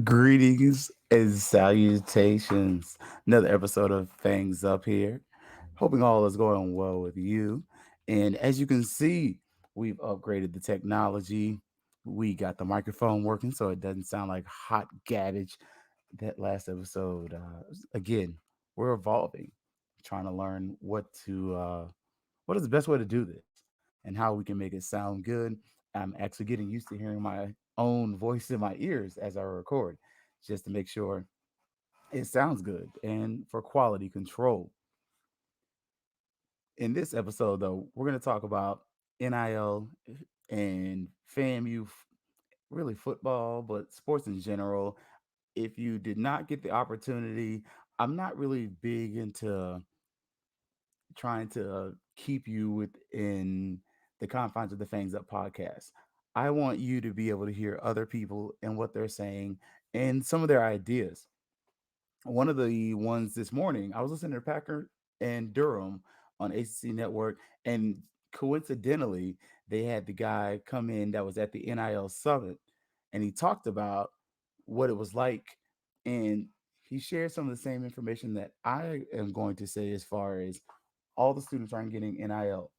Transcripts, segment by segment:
Greetings and salutations. Another episode of Fangs up here. Hoping all is going well with you. And as you can see, we've upgraded the technology. We got the microphone working so it doesn't sound like hot garbage. That last episode, again, we're evolving, trying to learn what is the best way to do this and how we can make it sound good. I'm actually getting used to hearing my own voice in my ears as I record, just to make sure it sounds good and for quality control. In this episode, though, we're going to talk about NIL and FAMU, really football, but sports in general. If you did not get the opportunity, I'm not really big into trying to keep you within the confines of the Fangs Up podcast. I want you to be able to hear other people and what they're saying and some of their ideas. One of the ones this morning, I was listening to Packer and Durham on ACC Network, and coincidentally, they had the guy come in that was at the NIL Summit, and he talked about what it was like, and he shared some of the same information that I am going to say as far as all the students aren't getting NIL.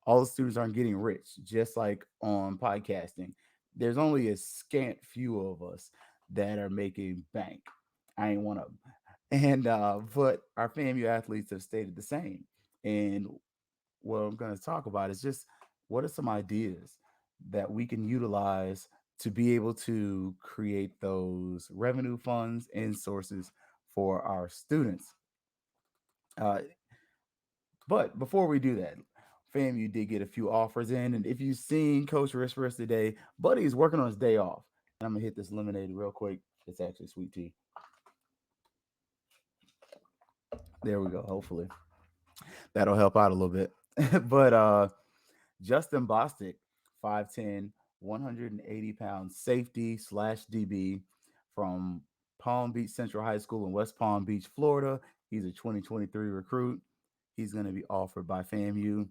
All the students aren't getting rich, just like on podcasting. There's only a scant few of us that are making bank. I ain't one of them. And but our FAMU athletes have stated the same. And what I'm going to talk about is just what are some ideas that we can utilize to be able to create those revenue funds and sources for our students. Uh, but before we do that, FAMU did get a few offers in. And if you've seen Coach Risperis today, Buddy's working on his day off. And I'm going to hit this lemonade real quick. It's actually sweet tea. There we go. Hopefully that'll help out a little bit. But Justin Bostic, 5'10, 180 pounds, safety slash DB from Palm Beach Central High School in West Palm Beach, Florida. He's a 2023 recruit. He's going to be offered by FAMU.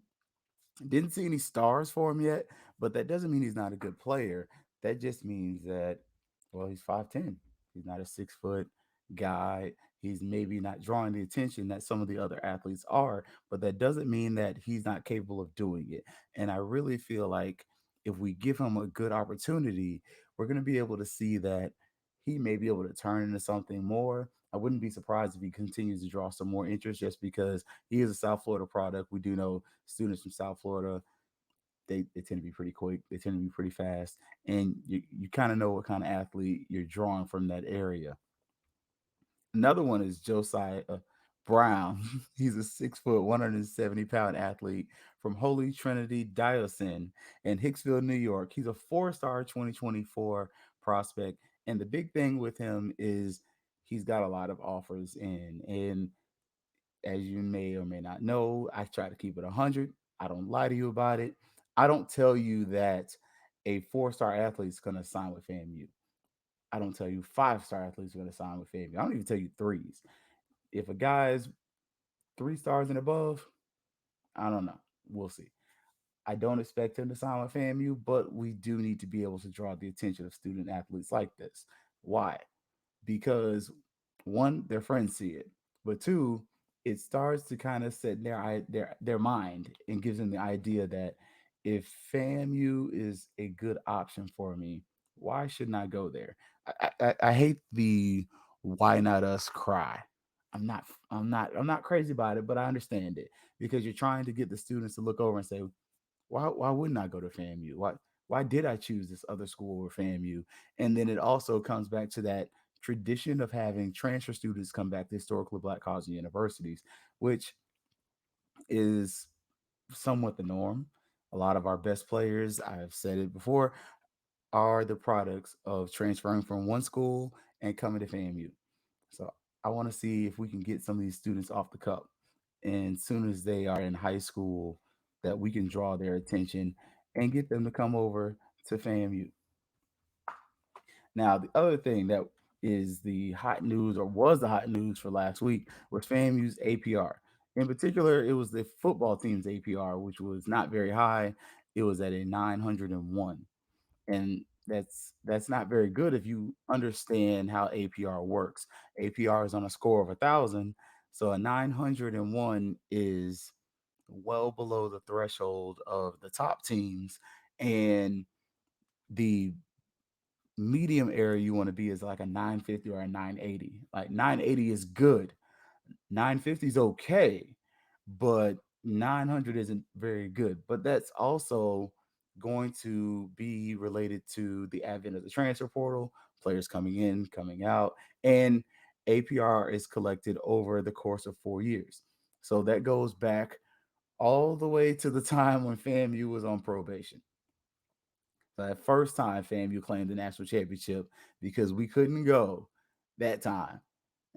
Didn't see any stars for him yet, but that doesn't mean he's not a good player. That just means that, well, he's 5'10. He's not a 6 foot guy. He's maybe not drawing the attention that some of the other athletes are, but that doesn't mean that he's not capable of doing it. And I really feel like if we give him a good opportunity, we're going to be able to see that he may be able to turn into something more. I wouldn't be surprised if he continues to draw some more interest just because he is a South Florida product. We do know students from South Florida, they tend to be pretty quick. They tend to be pretty fast. And you kind of know what kind of athlete you're drawing from that area. Another one is Josiah Brown. He's a 6 foot, 170 pound athlete from Holy Trinity Diocese in Hicksville, New York. He's a 4-star 2024 prospect. And the big thing with him is he's got a lot of offers in. And as you may or may not know, I try to keep it 100. I don't lie to you about it. I don't tell you that a 4-star athlete is going to sign with FAMU. I don't tell you 5-star athletes are going to sign with FAMU. I don't even tell you threes. If a guy's 3 stars and above, I don't know. We'll see. I don't expect him to sign with FAMU, but we do need to be able to draw the attention of student athletes like this. Why? Because one, their friends see it, but two, it starts to kind of set their mind and gives them the idea that if FAMU is a good option for me, why shouldn't I go there? I hate the why not us cry. I'm not crazy about it, but I understand it because you're trying to get the students to look over and say, why wouldn't I go to FAMU? Why did I choose this other school over FAMU? And then it also comes back to that tradition of having transfer students come back to historically black colleges and universities, which is somewhat the norm. A lot of our best players, I've said it before, are the products of transferring from one school and coming to FAMU. So I want to see if we can get some of these students off the cup. And as soon as they are in high school, that we can draw their attention and get them to come over to FAMU. Now, the other thing that is the hot news or was the hot news for last week was FAMU's APR. In particular, it was the football team's APR, which was not very high. It was at a 901. And That's not very good if you understand how APR works. APR is on a score of 1,000, so a 901 is well below the threshold of the top teams, and the medium area you want to be is like a 950 or a 980. Like 980 is good, 950 is okay, but 900 isn't very good. But that's also going to be related to the advent of the transfer portal, players coming in, coming out, and APR is collected over the course of 4 years. So that goes back all the way to the time when FAMU was on probation. So that first time FAMU claimed the national championship because we couldn't go that time.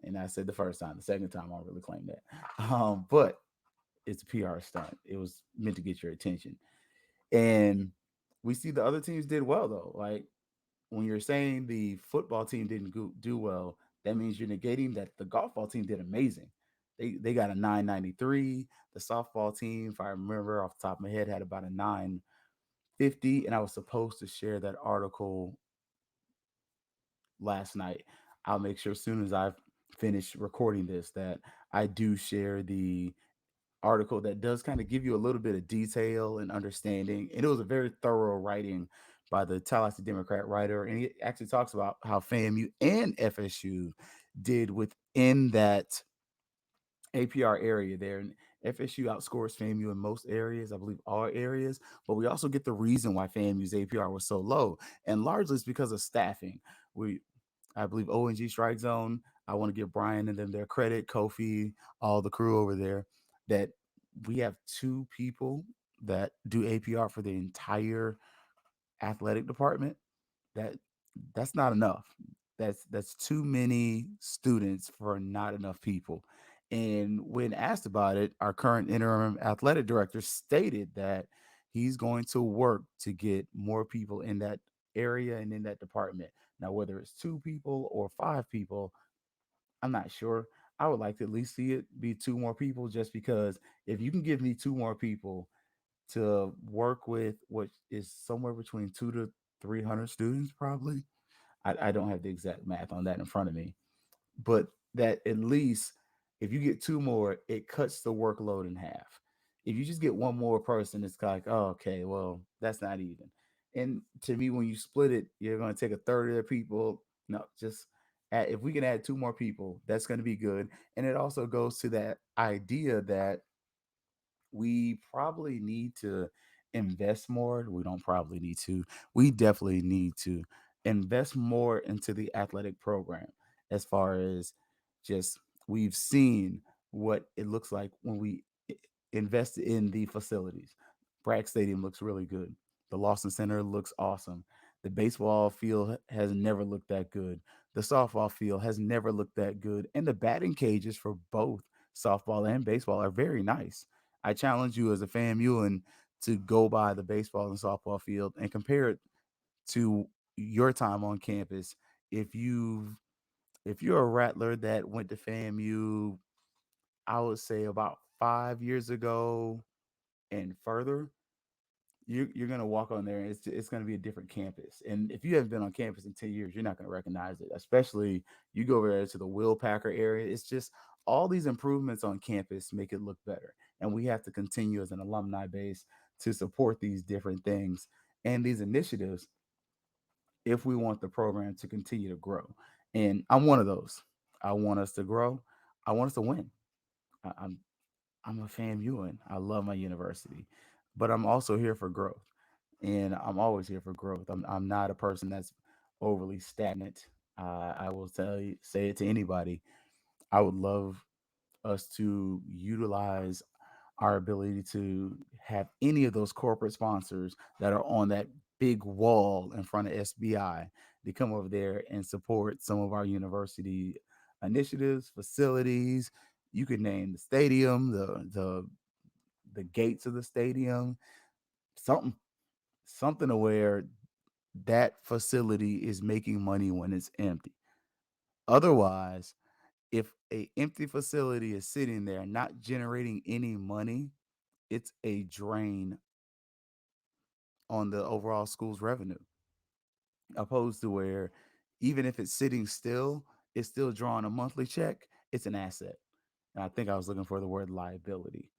And I said the first time, the second time I don't really claim that. But it's a PR stunt. It was meant to get your attention. And we see the other teams did well though. Like when you're saying the football team didn't do well, that means you're negating that the golf ball team did amazing. They got a 993. The softball team, if I remember off the top of my head, had about a 950. And I was supposed to share that article last night. I'll make sure as soon as I've finished recording this that I do share the article that does kind of give you a little bit of detail and understanding. And it was a very thorough writing by the Tallahassee Democrat writer. And he actually talks about how FAMU and FSU did within that APR area there. And FSU outscores FAMU in most areas, I believe all areas. But we also get the reason why FAMU's APR was so low. And largely it's because of staffing. I believe ONG Strike Zone. I want to give Brian and them their credit, Kofi, all the crew over there, that we have two people that do APR for the entire athletic department. That that's not enough. That's too many students for not enough people. And when asked about it, our current interim athletic director stated that he's going to work to get more people in that area and in that department. Now, whether it's two people or five people, I'm not sure. I would like to at least see it be two more people just because if you can give me two more people to work with what is somewhere between two to 300 students, probably. I don't have the exact math on that in front of me, but that at least if you get two more, it cuts the workload in half. If you just get one more person, it's like, oh, okay, well, that's not even. And to me, when you split it, you're going to take a third of the people. No, just if we can add two more people, that's going to be good. And it also goes to that idea that we probably need to invest more. We don't probably need to. We definitely need to invest more into the athletic program as far as just we've seen what it looks like when we invest in the facilities. Bragg Stadium looks really good. The Lawson Center looks awesome. The baseball field has never looked that good. The softball field has never looked that good. And the batting cages for both softball and baseball are very nice. I challenge you as a FAMU to go by the baseball and softball field and compare it to your time on campus. If you if you're a rattler that went to FAMU, I would say about 5 years ago and further, you're gonna walk on there and it's gonna be a different campus. And if you haven't been on campus in 10 years, you're not gonna recognize it. Especially you go over there to the Will Packer area. It's just all these improvements on campus make it look better. And we have to continue as an alumni base to support these different things and these initiatives if we want the program to continue to grow. And I'm one of those. I want us to grow. I want us to win. I, I'm I'm a FAMU and I love my university, but I'm also here for growth, and I'm always here for growth. I'm not a person that's overly stagnant. I will say it to anybody. I would love us to utilize our ability to have any of those corporate sponsors that are on that big wall in front of SBI to come over there and support some of our university initiatives, facilities. You could name the stadium, the gates of the stadium, something something to where that facility is making money when it's empty. Otherwise, if a empty facility is sitting there not generating any money, it's a drain on the overall school's revenue. opposed to where even if it's sitting still, it's still drawing a monthly check. It's an asset. And I think I was looking for the word liability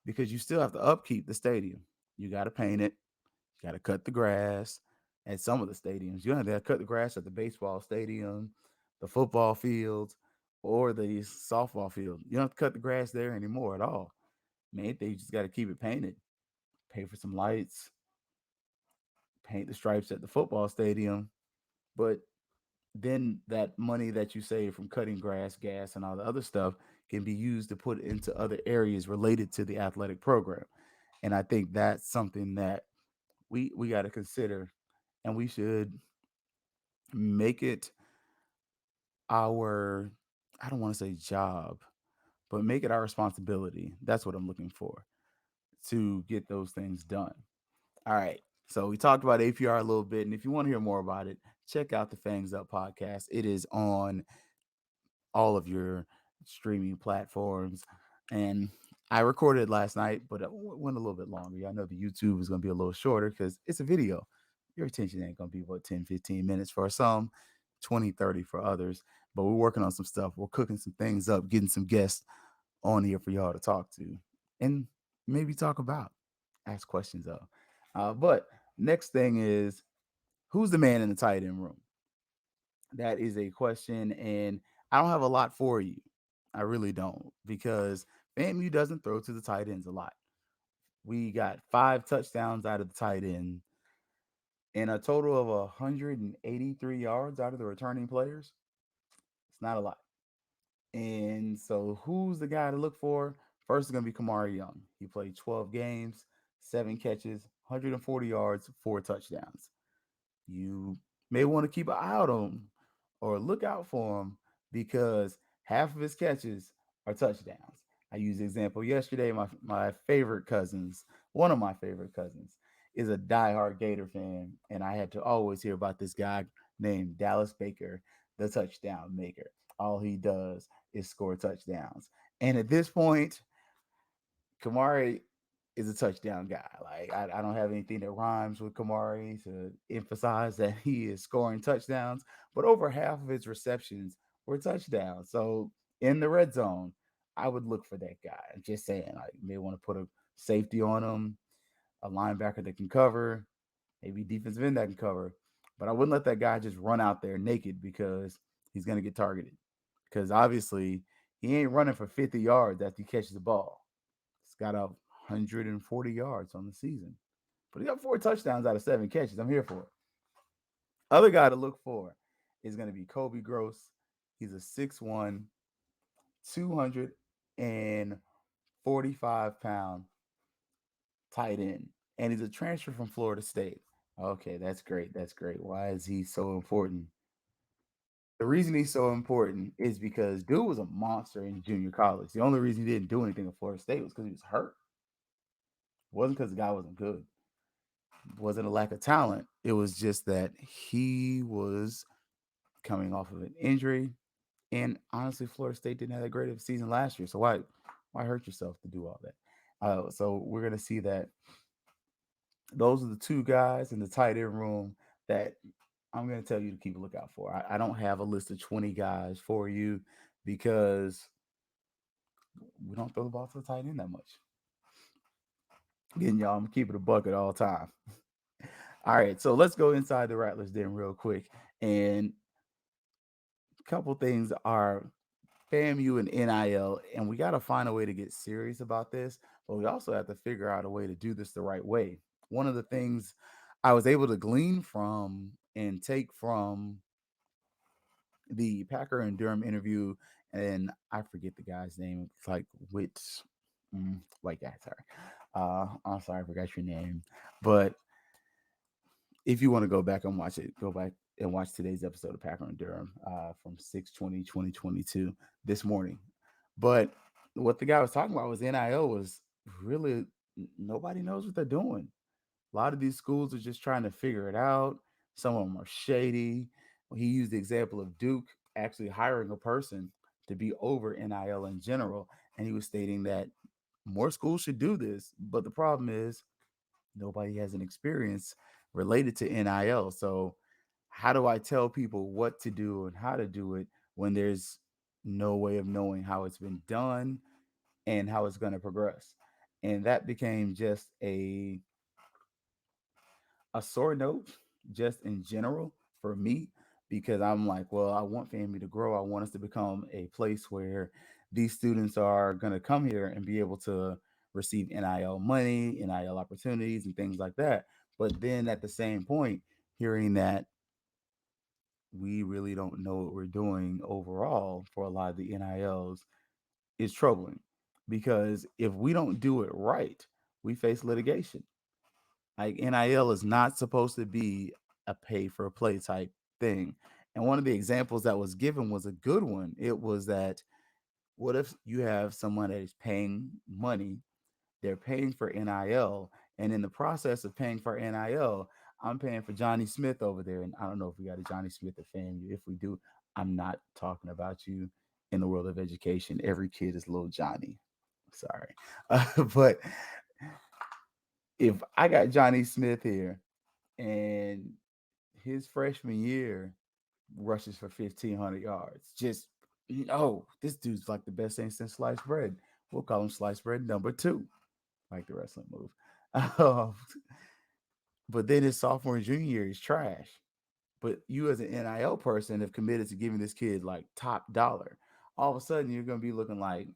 because you still have to upkeep the stadium. You got to paint it. You got to cut the grass at some of the stadiums. You don't have to cut the grass at the baseball stadium, the football fields, or the softball field. You don't have to cut the grass there anymore at all. Main thing, you just got to keep it painted. Pay for some lights, paint the stripes at the football stadium. But then that money that you save from cutting grass, gas, and all the other stuff can be used to put into other areas related to the athletic program. And I think that's something that we got to consider, and we should make it our, I don't want to say job, but make it our responsibility. That's what I'm looking for, to get those things done. All right. So we talked about APR a little bit, and if you want to hear more about it, check out the Fangs Up podcast. It is on all of your streaming platforms. And I recorded last night, but it went a little bit longer. I know the YouTube is going to be a little shorter because it's a video. Your attention ain't going to be, what, 10, 15 minutes for some, 20, 30 for others. But we're working on some stuff. We're cooking some things up, getting some guests on here for y'all to talk to and maybe talk about, ask questions of. But next thing is, who's the man in the tight end room? That is a question, and I don't have a lot for you. I really don't, because FAMU doesn't throw to the tight ends a lot. We got 5 touchdowns out of the tight end and a total of 183 yards out of the returning players. It's not a lot. And so, who's the guy to look for? First is going to be Kamari Young. He played 12 games, 7 catches, 140 yards, 4 touchdowns. You may want to keep an eye out on him or look out for him because half of his catches are touchdowns. I used the example yesterday. My favorite cousins, one of my favorite cousins, is a diehard Gator fan, and I had to always hear about this guy named Dallas Baker, the touchdown maker. All he does is score touchdowns. And at this point, Kamari is a touchdown guy. Like, I don't have anything that rhymes with Kamari to emphasize that he is scoring touchdowns, but over half of his receptions were touchdowns. So in the red zone, I would look for that guy. I'm just saying, like, you may want to put a safety on him, a linebacker that can cover, maybe defensive end that can cover. But I wouldn't let that guy just run out there naked because he's going to get targeted. Because obviously, he ain't running for 50 yards after he catches the ball. He's got 140 yards on the season, but he got 4 touchdowns out of 7 catches. I'm here for it. Other guy to look for is going to be Kobe Gross. He's a 6'1", 245-pound tight end, and he's a transfer from Florida State. Okay, that's great. That's great. Why is he so important? The reason he's so important is because dude was a monster in junior college. The only reason he didn't do anything at Florida State was because he was hurt. It wasn't because the guy wasn't good. It wasn't a lack of talent. It was just that he was coming off of an injury. And honestly, Florida State didn't have that great of a season last year. So why hurt yourself to do all that? So we're gonna see that those are the two guys in the tight end room that I'm going to tell you to keep a lookout for. I don't have a list of 20 guys for you because we don't throw the ball to the tight end that much. Again, y'all, I'm keeping a bucket all time. All right, so let's go inside the Rattlers Den real quick. And a couple things are FAMU and NIL, and we got to find a way to get serious about this, but we also have to figure out a way to do this the right way. One of the things I was able to glean from and take from the Packer and Durham interview, and I forget the guy's name. It's like white guy. Sorry, I'm sorry, I forgot your name. But if you want to go back and watch it, go back and watch today's episode of Packer and Durham from 6/20/2022 this morning. But what the guy was talking about was NIL was really nobody knows what they're doing. A lot of these schools are just trying to figure it out. Some of them are shady. He used the example of Duke actually hiring a person to be over NIL in general. And he was stating that more schools should do this. But the problem is nobody has an experience related to NIL. So how do I tell people what to do and how to do it when there's no way of knowing how it's been done and how it's going to progress? And that became just a sore note, just in general for me, because I'm like, well, I want family to grow. I want us to become a place where these students are going to come here and be able to receive NIL money, NIL opportunities, and things like that. But then at the same point, hearing that we really don't know what we're doing overall for a lot of the NILs is troubling, because if we don't do it right, we face litigation. Like, NIL is not supposed to be a pay for play type thing. And one of the examples that was given was a good one. It was that, what if you have someone that is paying money, they're paying for NIL, and in the process of paying for NIL, I'm paying for Johnny Smith over there. And I don't know if we got a Johnny Smith at FAMU. If we do, I'm not talking about you. In the world of education, every kid is little Johnny. Sorry. But if I got Johnny Smith here and his freshman year rushes for 1,500 yards, just, this dude's like the best thing since sliced bread. We'll call him sliced bread number two, like the wrestling move. Um, but then his sophomore and junior year is trash. But you, as an NIL person, have committed to giving this kid like top dollar. All of a sudden, you're going to be looking like,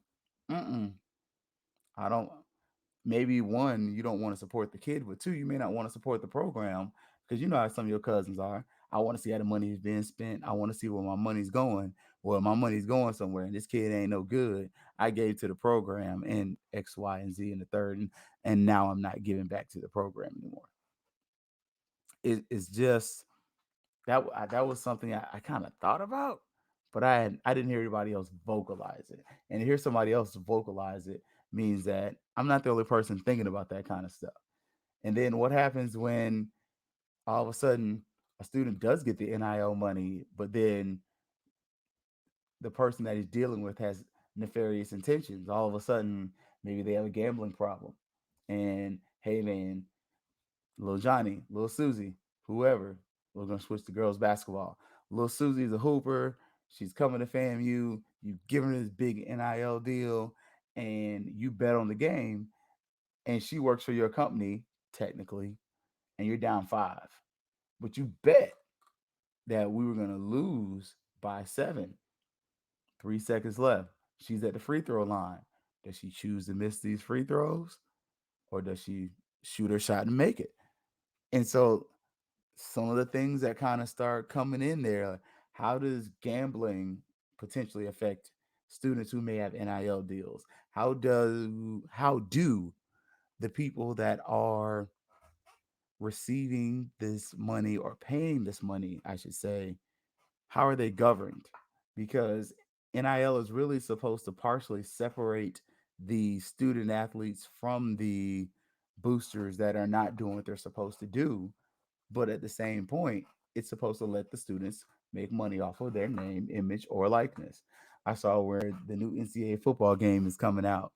mm-mm, I don't. Maybe one, you don't want to support the kid, but two, you may not want to support the program, because you know how some of your cousins are. I want to see how the money is being spent. I want to see where my money's going. Well, my money's going somewhere, and this kid ain't no good. I gave to the program and X, Y, and Z in the third, and now I'm not giving back to the program anymore. It's just that was something I kind of thought about, but I didn't hear anybody else vocalize it. And to hear somebody else vocalize it means that I'm not the only person thinking about that kind of stuff. And then what happens when all of a sudden a student does get the NIL money, but then the person that he's dealing with has nefarious intentions? All of a sudden, maybe they have a gambling problem. And hey, man, little Johnny, little Susie, whoever, we're gonna switch to girls basketball. Little Susie's a hooper. She's coming to FAMU. You've given her this big NIL deal, and you bet on the game, and she works for your company technically, and you're down five, but you bet that we were gonna lose by seven. 3 seconds left. She's at the free throw line. Does she choose to miss these free throws, or does she shoot her shot and make it? And so some of the things that kind of start coming in there, how does gambling potentially affect students who may have NIL deals? How do the people that are receiving this money, or paying this money, I should say, how are they governed? Because NIL is really supposed to partially separate the student athletes from the boosters that are not doing what they're supposed to do. But at the same point, it's supposed to let the students make money off of their name, image, or likeness. I saw where the new NCAA football game is coming out.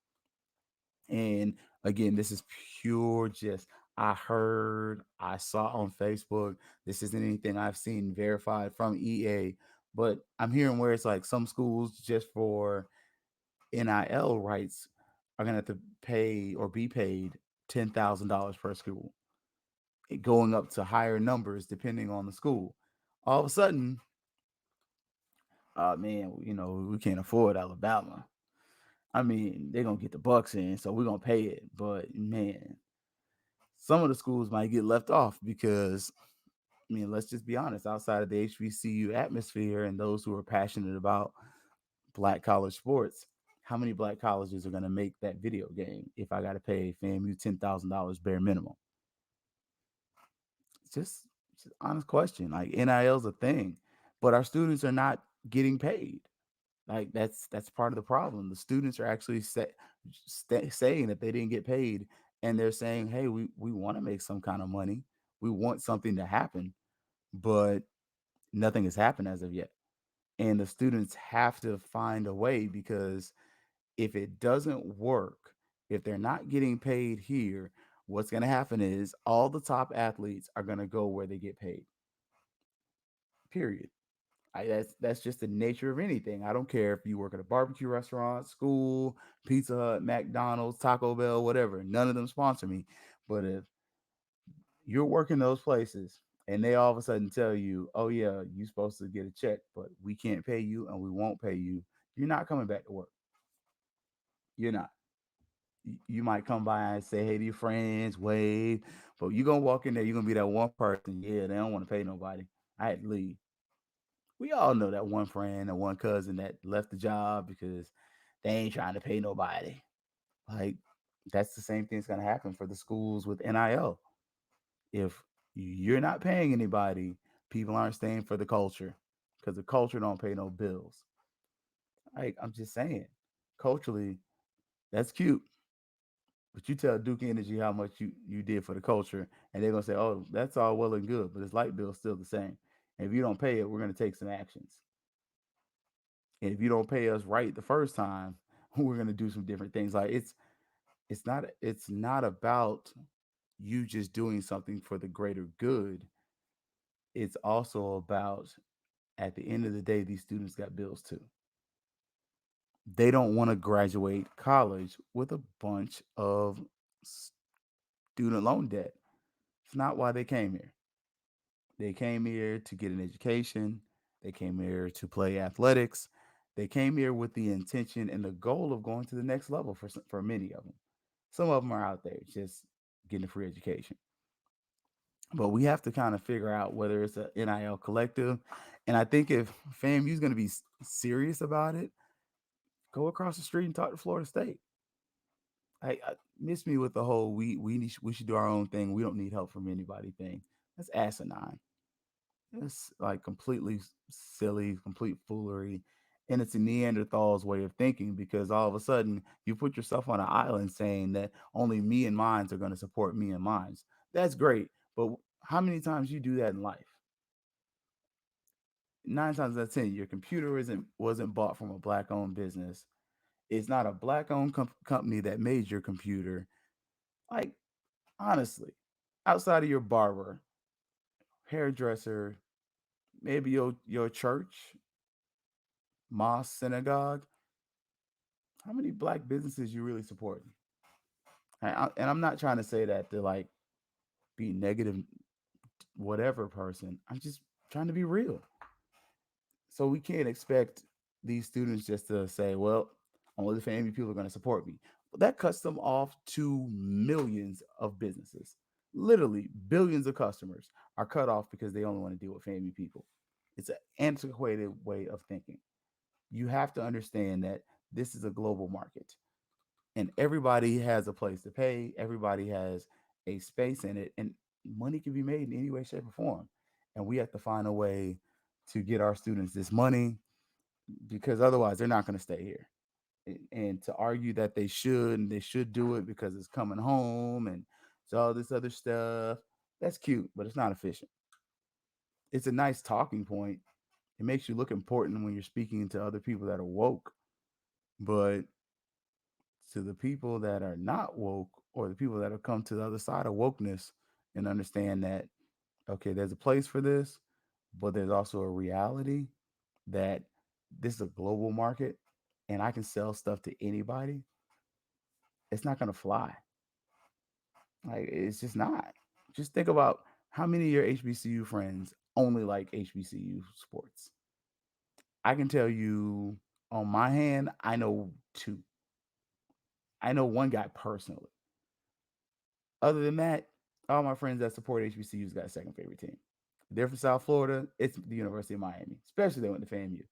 And again, this is pure just, I heard, I saw on Facebook. This isn't anything I've seen verified from EA, but I'm hearing where it's like some schools, just for NIL rights, are going to have to pay or be paid $10,000 per school, going up to higher numbers depending on the school. All of a sudden, man, we can't afford Alabama. I mean, they're gonna get the Bucks in, so we're gonna pay it. But man, some of the schools might get left off because, I mean, let's just be honest. Outside of the HBCU atmosphere and those who are passionate about black college sports, how many black colleges are gonna make that video game if I got to pay FAMU $10,000 bare minimum? It's just an honest question. Like, NIL is a thing, but our students are not getting paid. Like, that's part of the problem. The students are actually saying that they didn't get paid, and they're saying, "Hey, we want to make some kind of money. We want something to happen, but nothing has happened as of yet." And the students have to find a way, because if it doesn't work, if they're not getting paid here, what's going to happen is all the top athletes are going to go where they get paid. Period. That's just the nature of anything. I don't care if you work at a barbecue restaurant, school, Pizza Hut, McDonald's, Taco Bell, whatever. None of them sponsor me. But if you're working those places and they all of a sudden tell you, "Oh yeah, you're supposed to get a check, but we can't pay you and we won't pay you," you're not coming back to work. You're not. You might come by and say hey to your friends, wave, but you're gonna walk in there, you're gonna be that one person. Yeah, they don't want to pay nobody. I had to leave. We all know that one friend or one cousin that left the job because they ain't trying to pay nobody. Like that's the same thing's gonna happen for the schools with NIL. If you're not paying anybody, people aren't staying for the culture because the culture don't pay no bills. Like I'm just saying, culturally, that's cute. But you tell Duke Energy how much you did for the culture, and they're gonna say, "Oh, that's all well and good, but his light bill's still the same. And if you don't pay it, we're gonna take some actions. And if you don't pay us right the first time, we're gonna do some different things. Like it's not about you just doing something for the greater good. It's also about at the end of the day, these students got bills too. They don't want to graduate college with a bunch of student loan debt. It's not why they came here. They came here to get an education. They came here to play athletics. They came here with the intention and the goal of going to the next level for many of them. Some of them are out there just getting a free education. But we have to kind of figure out whether it's an NIL collective. And I think if FAMU is going to be serious about it, go across the street and talk to Florida State. I miss me with the whole we should do our own thing. We don't need help from anybody thing. That's asinine. It's like completely silly, complete foolery. And it's a Neanderthal's way of thinking because all of a sudden you put yourself on an island saying that only me and mines are going to support me and mines. That's great. But how many times you do that in life? 9 times out of 10, your computer wasn't bought from a black owned business. It's not a black owned company that made your computer. Like, honestly, outside of your barber, hairdresser, maybe your church, mosque, synagogue, how many black businesses you really supporting? And I'm not trying to say that to like be negative, whatever person. I'm just trying to be real. So we can't expect these students just to say, well, only the family people are going to support me. But that cuts them off to millions of businesses. Literally, billions of customers are cut off because they only want to deal with family people. It's an antiquated way of thinking. You have to understand that this is a global market and everybody has a place to pay, everybody has a space in it, and money can be made in any way, shape, or form. And we have to find a way to get our students this money because otherwise they're not going to stay here. And to argue that they should do it because it's coming home and so all this other stuff, that's cute, but it's not efficient. It's a nice talking point. It makes you look important when you're speaking to other people that are woke, but to the people that are not woke or the people that have come to the other side of wokeness and understand that okay, there's a place for this, but there's also a reality that this is a global market and I can sell stuff to anybody. It's not going to fly. Like it's just not. Just think about how many of your HBCU friends only like HBCU sports. I can tell you on my hand, I know two. I know one guy personally. Other than that, all my friends that support HBCUs got a second favorite team. They're from South Florida. It's the University of Miami, especially they went to FAMU.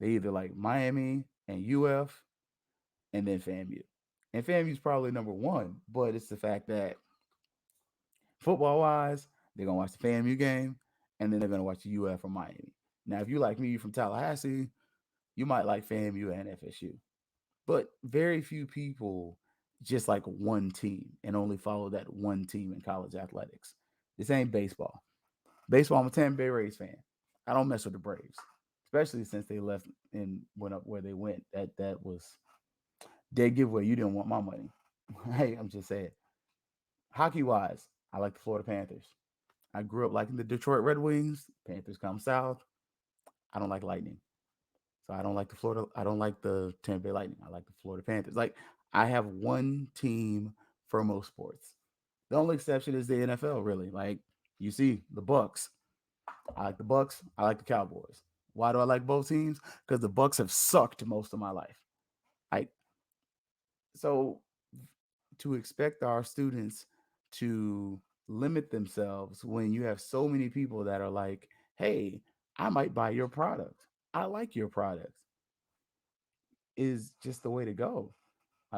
They either like Miami and UF and then FAMU. And FAMU is probably number one, but it's the fact that football wise, they're gonna watch the FAMU game and then they're gonna watch the UF or Miami. Now, if you like me, you're from Tallahassee, you might like FAMU and FSU. But very few people just like one team and only follow that one team in college athletics. This ain't baseball. Baseball, I'm a Tampa Bay Rays fan. I don't mess with the Braves, especially since they left and went up where they went. That was dead giveaway. You didn't want my money. Hey, I'm just saying. Hockey wise, I like the Florida Panthers. I grew up liking the Detroit Red Wings. Panthers come south. I don't like Lightning. So I don't like the Florida. I don't like the Tampa Bay Lightning. I like the Florida Panthers. Like I have one team for most sports. The only exception is the NFL. Really, like you see the Bucks. I like the Bucks. I like the Cowboys. Why do I like both teams? Because the Bucks have sucked most of my life. Like so, to expect our students to limit themselves when you have so many people that are like, "Hey, I might buy your product. I like your product," is just the way to go.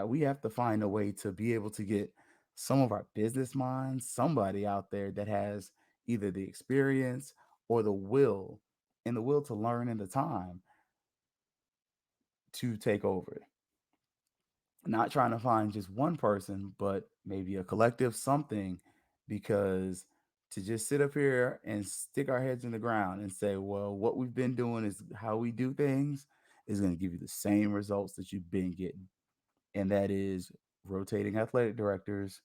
We have to find a way to be able to get some of our business minds, somebody out there that has either the experience or the will and the will to learn and the time to take over. Not trying to find just one person, but maybe a collective something, because to just sit up here and stick our heads in the ground and say, well, what we've been doing is how we do things is going to give you the same results that you've been getting. And that is rotating athletic directors,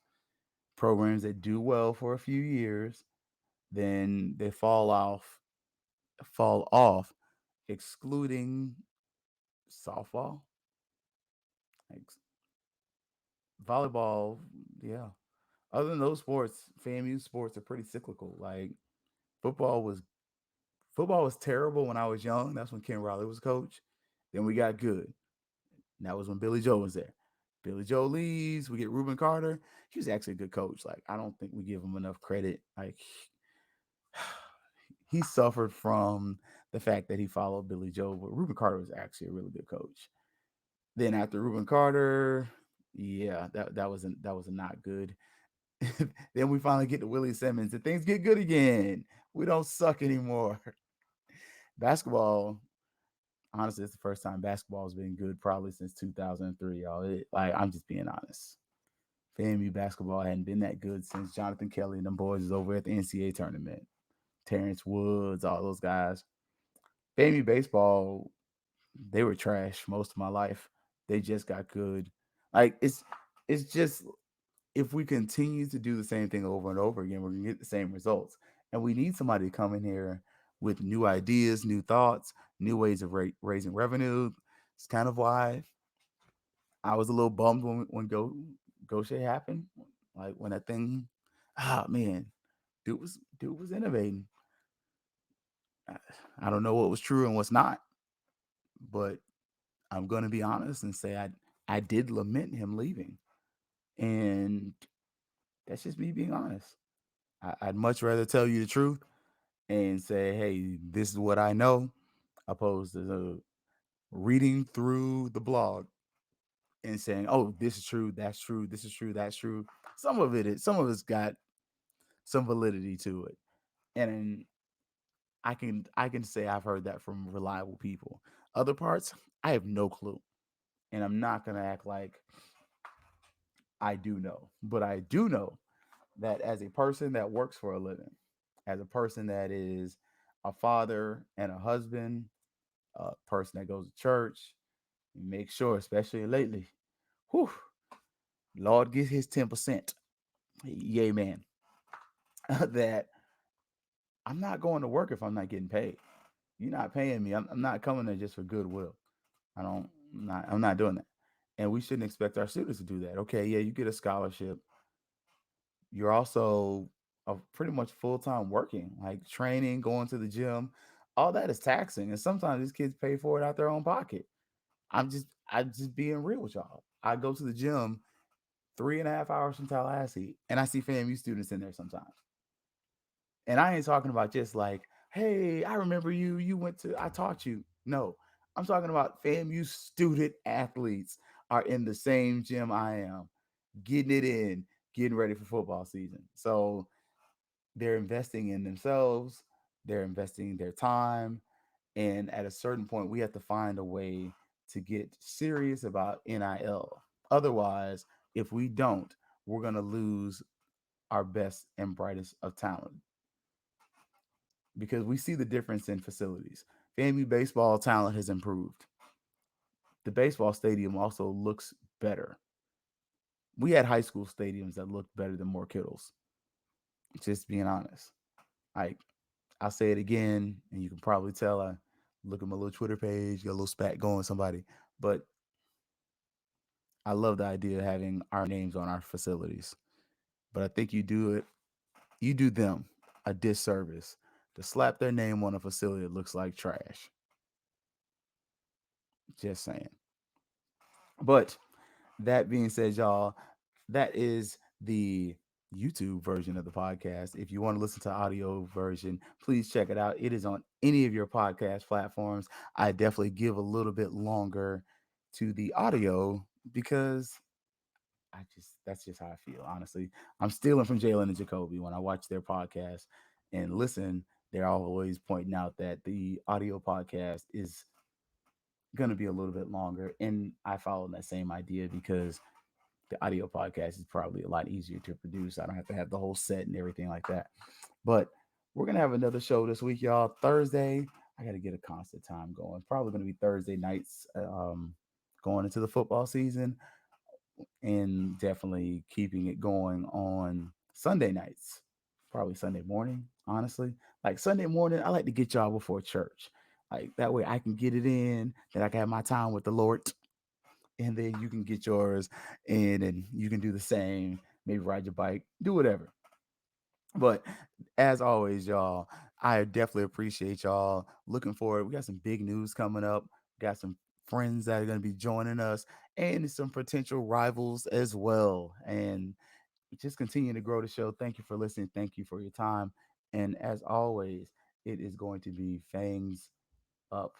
programs that do well for a few years, then they fall off, excluding softball, like volleyball, yeah. Other than those sports, FAMU sports are pretty cyclical. Like football was football was terrible when I was young. That's when Ken Riley was coach. Then we got good. And that was when Billy Joe was there. Billy Joe leaves. We get Reuben Carter. He was actually a good coach. Like I don't think we give him enough credit. Like he suffered from the fact that he followed Billy Joe, but Reuben Carter was actually a really good coach. Then after Reuben Carter, yeah, that was not good. Then we finally get to Willie Simmons and things get good again. We don't suck anymore. Basketball, honestly, it's the first time basketball has been good probably since 2003, y'all. Like, I'm just being honest. FAMU basketball hadn't been that good since Jonathan Kelly and them boys is over at the NCAA tournament. Terrence Woods, all those guys. FAMU baseball, they were trash most of my life. They just got good. Like it's just if we continue to do the same thing over and over again, we're gonna get the same results. And we need somebody to come in here with new ideas, new thoughts, new ways of raising revenue. It's kind of why I was a little bummed when Goshe happened. Like when that thing, man, dude was innovating. I, I don't know what was true and what's not, but I'm gonna be honest and say I did lament him leaving, and that's just me being honest. I'd much rather tell you the truth and say, hey, this is what I know, opposed to reading through the blog and saying, oh, this is true, that's true, this is true, that's true. Some of it's got some validity to it. And I can say I've heard that from reliable people. Other parts, I have no clue. And I'm not gonna act like I do know. But I do know that as a person that works for a living, as a person that is a father and a husband, a person that goes to church, make sure, especially lately, whew, Lord get his 10%. Yay, man. That I'm not going to work if I'm not getting paid. You're not paying me. I'm not coming there just for goodwill. I'm not doing that. And we shouldn't expect our students to do that. Okay, yeah, you get a scholarship. You're also pretty much full time working, like training, going to the gym. All that is taxing, and sometimes these kids pay for it out their own pocket. I'm just being real with y'all. I go to the gym 3.5 hours from Tallahassee, and I see FAMU students in there sometimes. And I ain't talking about just like, hey, I remember you. You went to, I taught you. No, I'm talking about FAMU student athletes are in the same gym I am, getting it in, getting ready for football season. So they're investing in themselves, they're investing their time. And at a certain point, we have to find a way to get serious about NIL. Otherwise, if we don't, we're going to lose our best and brightest of talent because we see the difference in facilities. FAMU baseball talent has improved. The baseball stadium also looks better. We had high school stadiums that looked better than Moore Kittles. Just being honest. Like, I'll say it again, and you can probably tell I look at my little Twitter page, got a little spat going with somebody. But I love the idea of having our names on our facilities. But I think you do them a disservice to slap their name on a facility that looks like trash. Just saying. But that being said, y'all, that is the YouTube version of the podcast. If you want to listen to audio version, please check it out. It is on any of your podcast platforms. I definitely give a little bit longer to the audio because I just that's just how I feel. Honestly, I'm stealing from Jalen and Jacoby when I watch their podcast and listen. They're always pointing out that the audio podcast is going to be a little bit longer, and I follow that same idea because the audio podcast is probably a lot easier to produce. I don't have to have the whole set and everything like that. But we're gonna have another show this week, y'all. Thursday. I got to get a constant time going. Probably gonna be Thursday nights, going into the football season, and definitely keeping it going on Sunday nights. Probably Sunday morning, honestly. Like Sunday morning, I like to get y'all before church. Like that way I can get it in, then I can have my time with the Lord, and then you can get yours in and you can do the same. Maybe ride your bike, do whatever. But as always, y'all, I definitely appreciate y'all. Looking forward. We got some big news coming up. Got some friends that are going to be joining us and some potential rivals as well. And just continue to grow the show. Thank you for listening. Thank you for your time. And as always, it is going to be Fangs up.